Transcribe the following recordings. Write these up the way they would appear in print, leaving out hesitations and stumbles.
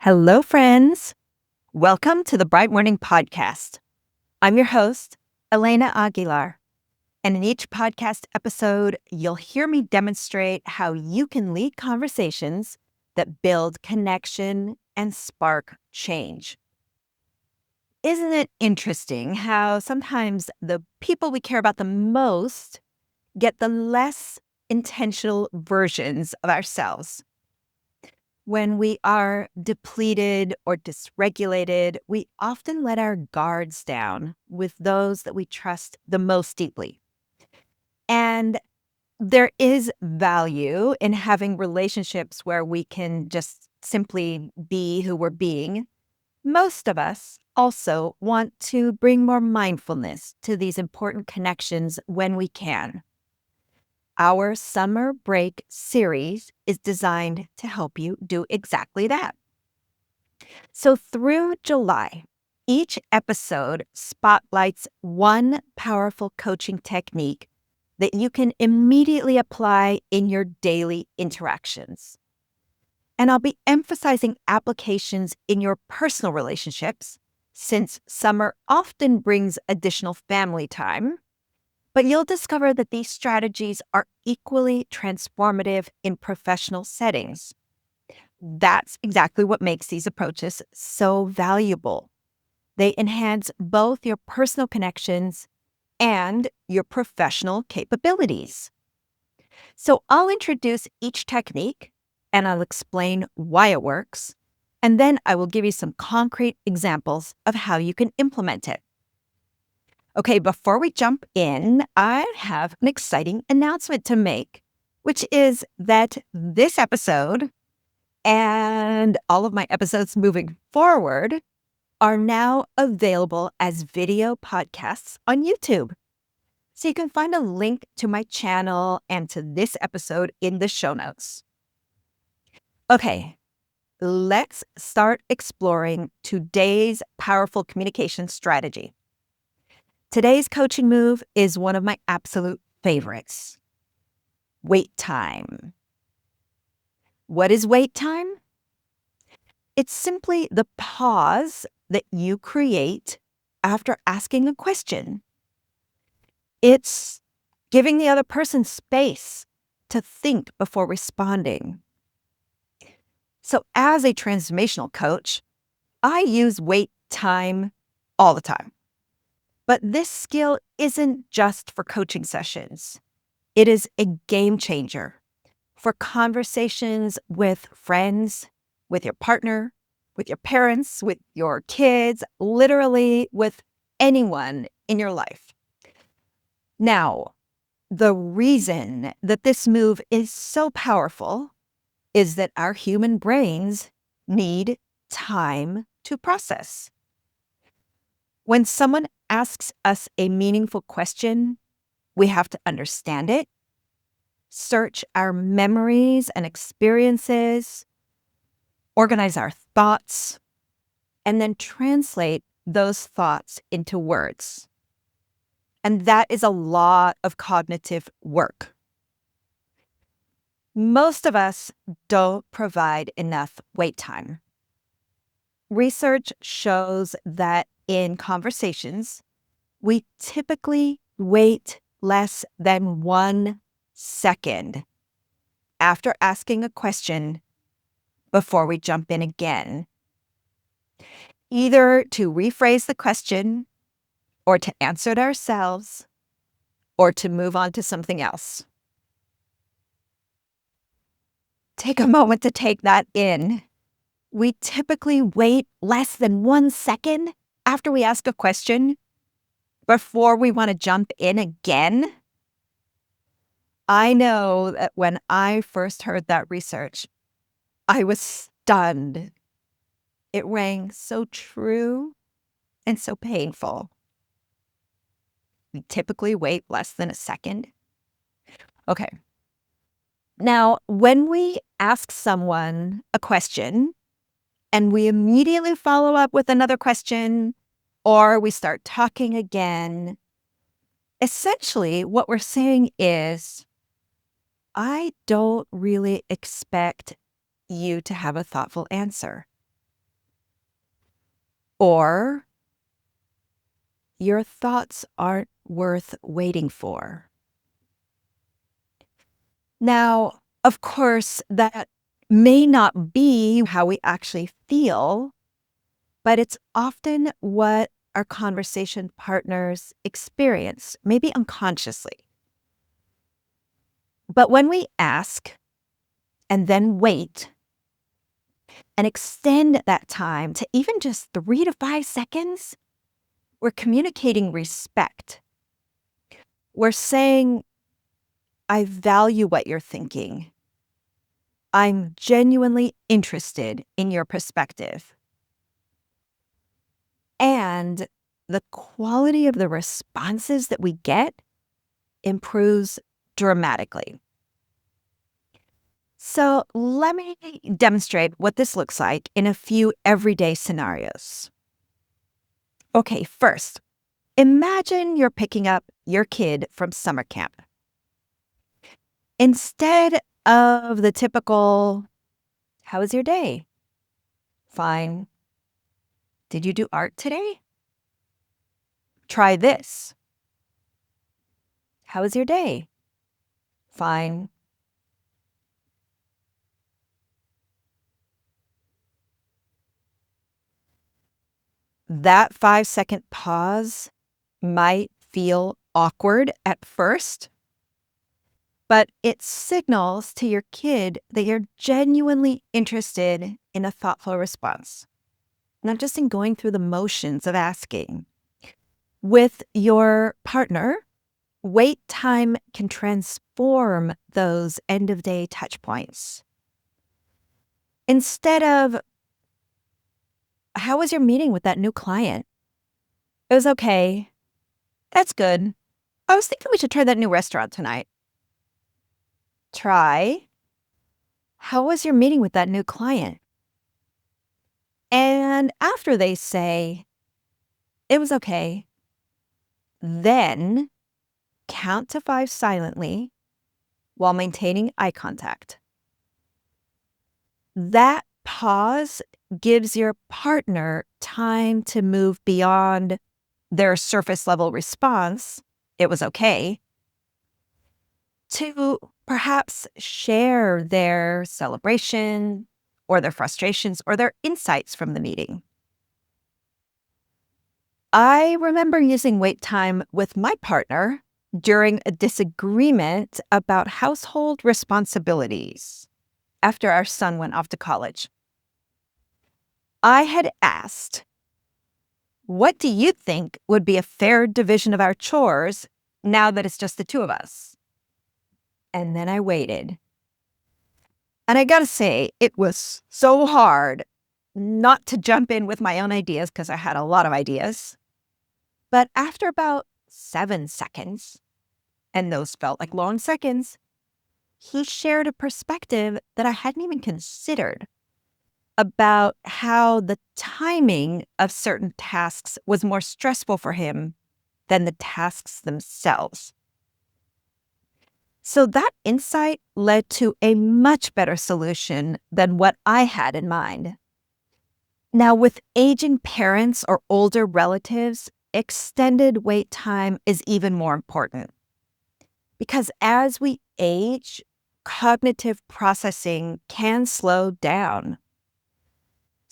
Hello, friends. Welcome to the Bright Morning Podcast. I'm your host, Elena Aguilar. And in each podcast episode, you'll hear me demonstrate how you can lead conversations that build connection and spark change. Isn't it interesting how sometimes the people we care about the most get the less intentional versions of ourselves? When we are depleted or dysregulated, we often let our guards down with those that we trust the most deeply. And there is value in having relationships where we can just simply be who we're being. Most of us also want to bring more mindfulness to these important connections when we can. Our summer break series is designed to help you do exactly that. So through July, each episode spotlights one powerful coaching technique that you can immediately apply in your daily interactions. And I'll be emphasizing applications in your personal relationships, since summer often brings additional family time. But you'll discover that these strategies are equally transformative in professional settings. That's exactly what makes these approaches so valuable. They enhance both your personal connections and your professional capabilities. So I'll introduce each technique and I'll explain why it works. And then I will give you some concrete examples of how you can implement it. Okay, before we jump in, I have an exciting announcement to make, which is that this episode and all of my episodes moving forward are now available as video podcasts on YouTube. So you can find a link to my channel and to this episode in the show notes. Okay, let's start exploring today's powerful communication strategy. Today's coaching move is one of my absolute favorites. Wait time. What is wait time? It's simply the pause that you create after asking a question. It's giving the other person space to think before responding. So, as a transformational coach, I use wait time all the time. But this skill isn't just for coaching sessions, it is a game changer for conversations with friends, with your partner, with your parents, with your kids, literally with anyone in your life. Now, the reason that this move is so powerful is that our human brains need time to process. When someone asks us a meaningful question, we have to understand it, search our memories and experiences, organize our thoughts, and then translate those thoughts into words. And that is a lot of cognitive work. Most of us don't provide enough wait time. Research shows that in conversations, we typically wait less than 1 second after asking a question before we jump in again, either to rephrase the question or to answer it ourselves or to move on to something else. Take a moment to take that in. We typically wait less than 1 second after we ask a question before we want to jump in again. I know that when I first heard that research, I was stunned. It rang so true and so painful. We typically wait less than a second. Okay. Now, when we ask someone a question and we immediately follow up with another question or we start talking again, essentially what we're saying is, I don't really expect you to have a thoughtful answer. or your thoughts aren't worth waiting for. Now, of course, that may not be how we actually feel, but it's often what our conversation partners experience, maybe unconsciously. But when we ask and then wait and extend that time to even just 3 to 5 seconds, we're communicating respect. We're saying, I value what you're thinking. I'm genuinely interested in your perspective. And the quality of the responses that we get improves dramatically. So let me demonstrate what this looks like in a few everyday scenarios. Okay, first, imagine you're picking up your kid from summer camp. Instead of the typical, how was your day? Fine. Did you do art today? Try this. How was your day? Fine. That 5-second pause might feel awkward at first, but it signals to your kid that you're genuinely interested in a thoughtful response, not just in going through the motions of asking. With your partner, wait time can transform those end-of-day touch points. Instead of, how was your meeting with that new client? It was okay. That's good. I was thinking we should try that new restaurant tonight. Try, how was your meeting with that new client? And after they say, it was okay, then count to 5 silently while maintaining eye contact. That pause gives your partner time to move beyond their surface level response, it was okay, to perhaps share their celebration or their frustrations or their insights from the meeting. I remember using wait time with my partner during a disagreement about household responsibilities after our son went off to college. I had asked, what do you think would be a fair division of our chores now that it's just the two of us? And then I waited. And I gotta say, it was so hard not to jump in with my own ideas because I had a lot of ideas. But after about 7 seconds, and those felt like long seconds, he shared a perspective that I hadn't even considered about how the timing of certain tasks was more stressful for him than the tasks themselves. So that insight led to a much better solution than what I had in mind. Now, with aging parents or older relatives, extended wait time is even more important. Because as we age, cognitive processing can slow down.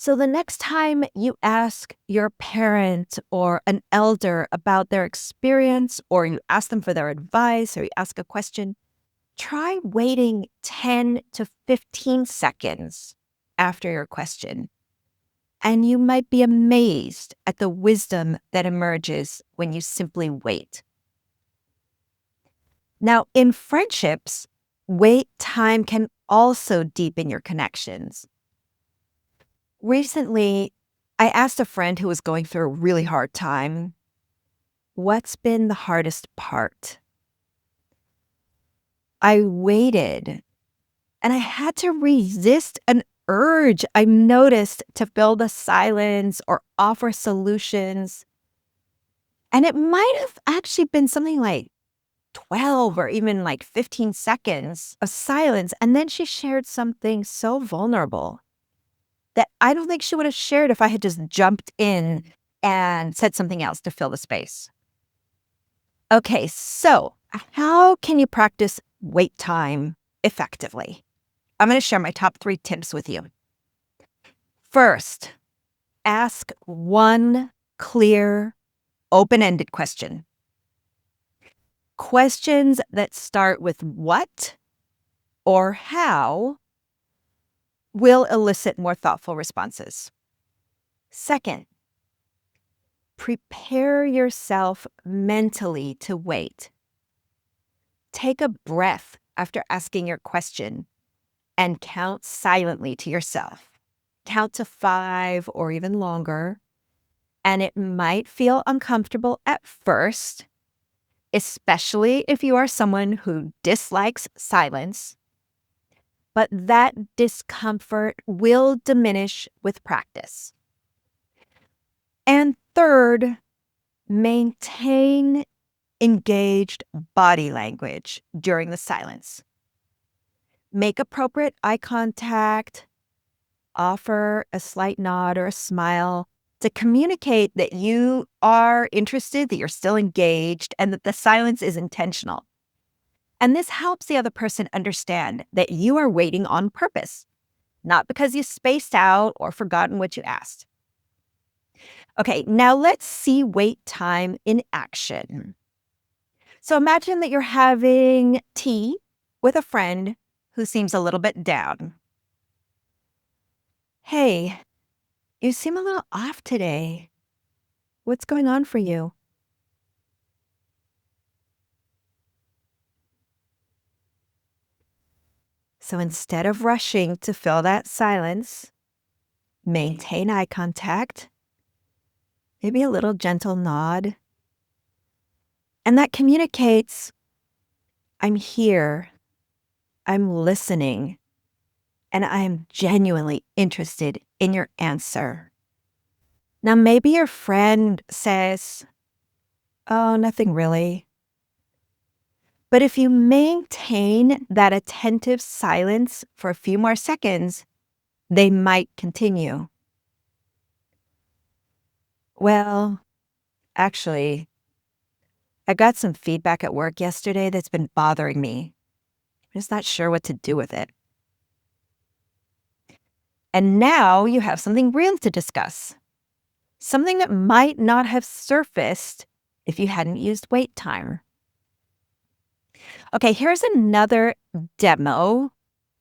So the next time you ask your parent or an elder about their experience, or you ask them for their advice, or you ask a question, try waiting 10 to 15 seconds after your question. And you might be amazed at the wisdom that emerges when you simply wait. Now, in friendships, wait time can also deepen your connections. Recently, I asked a friend who was going through a really hard time, what's been the hardest part? I waited, and I had to resist an urge I noticed to fill the silence or offer solutions. And it might have actually been something like 12 or even like 15 seconds of silence. And then she shared something so vulnerable that I don't think she would have shared if I had just jumped in and said something else to fill the space. Okay, so how can you practice wait time effectively? I'm going to share my top 3 tips with you. First, ask one clear, open-ended question. Questions that start with what or how will elicit more thoughtful responses. Second, prepare yourself mentally to wait. Take a breath after asking your question and count silently to yourself. Count to 5 or even longer. And it might feel uncomfortable at first, especially if you are someone who dislikes silence. But that discomfort will diminish with practice. And third, maintain engaged body language during the silence. Make appropriate eye contact, offer a slight nod or a smile to communicate that you are interested, that you're still engaged, and that the silence is intentional. And this helps the other person understand that you are waiting on purpose, not because you spaced out or forgotten what you asked. Okay, now let's see wait time in action. So imagine that you're having tea with a friend who seems a little bit down. Hey, you seem a little off today. What's going on for you? So instead of rushing to fill that silence, maintain eye contact, maybe a little gentle nod. And that communicates, I'm here, I'm listening, and I am genuinely interested in your answer. Now, maybe your friend says, oh, nothing really. But if you maintain that attentive silence for a few more seconds, they might continue. Well, actually, I got some feedback at work yesterday that's been bothering me. I'm just not sure what to do with it. And now you have something real to discuss. Something that might not have surfaced if you hadn't used wait timer. Okay, here's another demo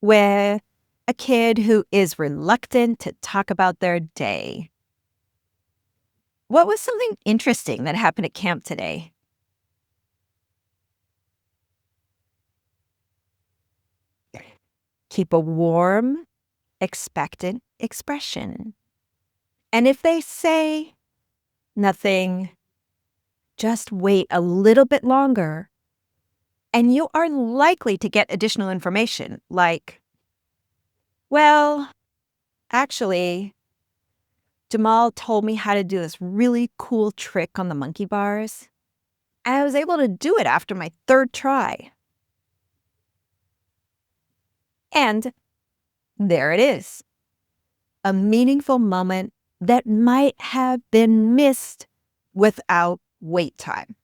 with a kid who is reluctant to talk about their day. What was something interesting that happened at camp today? Keep a warm, expectant expression. And if they say nothing, just wait a little bit longer. And you are likely to get additional information like, well, actually, Jamal told me how to do this really cool trick on the monkey bars. I was able to do it after my 3rd try. And there it is. A meaningful moment that might have been missed without wait time.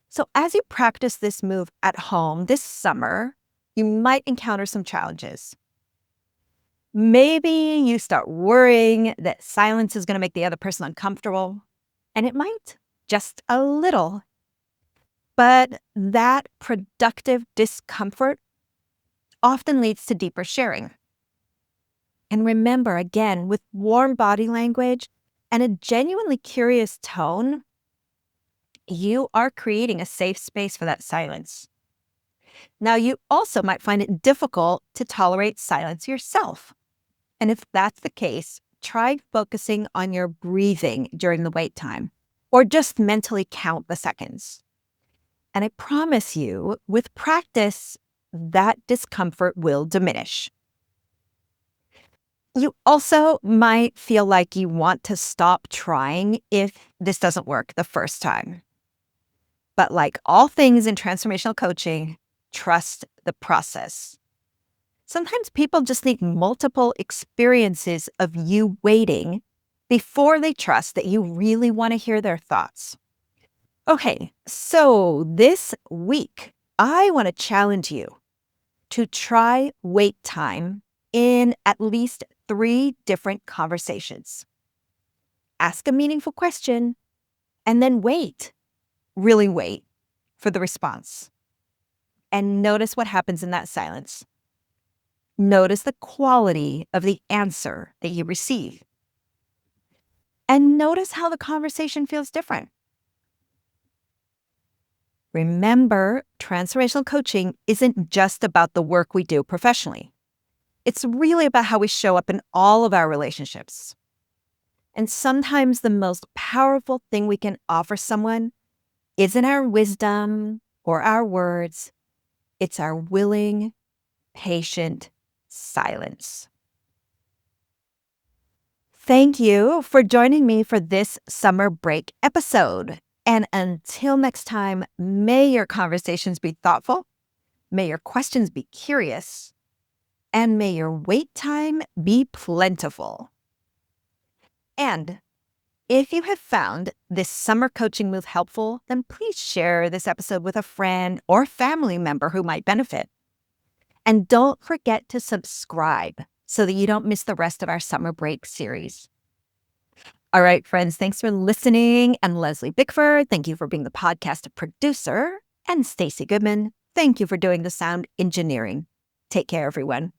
So as you practice this move at home this summer, you might encounter some challenges. Maybe you start worrying that silence is going to make the other person uncomfortable, and it might, just a little. But that productive discomfort often leads to deeper sharing. And remember, again, with warm body language and a genuinely curious tone, you are creating a safe space for that silence. Now, you also might find it difficult to tolerate silence yourself. And if that's the case, try focusing on your breathing during the wait time, or just mentally count the seconds. And I promise you, with practice, that discomfort will diminish. You also might feel like you want to stop trying if this doesn't work the first time. But like all things in transformational coaching, trust the process. Sometimes people just need multiple experiences of you waiting before they trust that you really want to hear their thoughts. Okay, so this week, I want to challenge you to try wait time in at least 3 different conversations. Ask a meaningful question and then wait, really wait for the response. And notice what happens in that silence. Notice the quality of the answer that you receive. And notice how the conversation feels different. Remember, transformational coaching isn't just about the work we do professionally. It's really about how we show up in all of our relationships. And sometimes the most powerful thing we can offer someone isn't our wisdom or our words. It's our willing, patient silence. Thank you for joining me for this summer break episode. And until next time, may your conversations be thoughtful, may your questions be curious, and may your wait time be plentiful. And if you have found this summer coaching move helpful, then please share this episode with a friend or family member who might benefit. And don't forget to subscribe so that you don't miss the rest of our summer break series. All right, friends, thanks for listening. And Leslie Bickford, thank you for being the podcast producer. And Stacey Goodman, thank you for doing the sound engineering. Take care, everyone.